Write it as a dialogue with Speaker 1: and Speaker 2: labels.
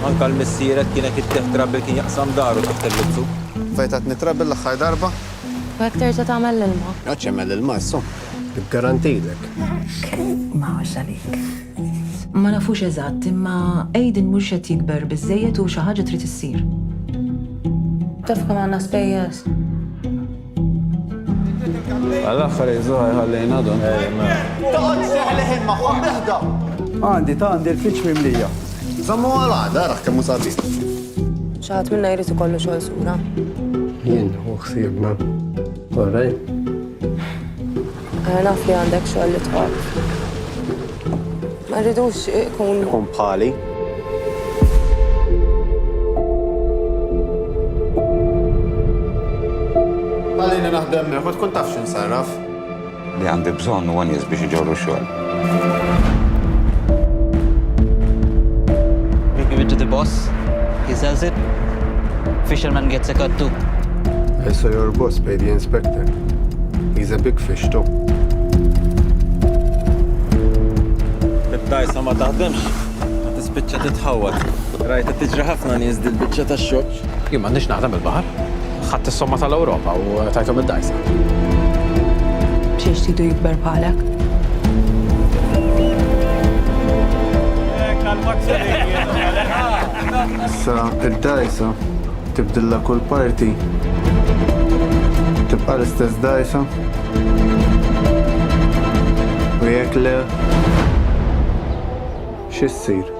Speaker 1: Anka l-missieret kienet ittieħ trabbil kien jaqsam daru taħt il-lubzu.
Speaker 2: Fejtat nitrabbil l-axħar darba?
Speaker 3: U għek terġa tagħmel l-ilma.
Speaker 2: Għacċemel il-massu.
Speaker 4: Garantidek.
Speaker 5: Ma għax għalik.
Speaker 6: Ma nafux eżatt, imma Aiden mhux qed jikber biżejjed u xi ħaġa trid issir.
Speaker 3: Taf kemm għandna spejjeż.
Speaker 7: Għall-axħar jizzuħaj ħallejna don.
Speaker 2: Toqgħod seħleħin magħhom neħda.
Speaker 7: Għandi l-fiċ mimlija.
Speaker 2: Zammu għal-għada, raħ kemmu sabiq.
Speaker 3: Xaħat minna jrid ikollu xogħol sura.
Speaker 4: Jien u ħsiebna. Orrej.
Speaker 3: Għana naf li għandek xogħol li tħobb. Ma rridux ikun
Speaker 2: Kun bħali. Għalina naħdem meħu, tkun taf x'insarraf.
Speaker 8: Li għandi bżonn u għanies biex iġorru xogħol.
Speaker 9: We give it to the boss. He sells it. Fisherman gets a cut too.
Speaker 4: I saw your boss pay the inspector. He's a big fish too.
Speaker 1: Bid-dajsa ma taħdemx, ma tispiċċa titħawad. Rajta tiġri ħafna nies dil-biċċa tax-xogħol.
Speaker 7: Jien m'għandix naħdem il-baħar. Ħadd is-somma tal-Ewropa u tajthom id-dajsa.
Speaker 6: Biex tidu jikber bħalek.
Speaker 4: Sa id-dajsa tibdilla kull parti. Tibqa l-istess dajsa. U jekk le x'issir?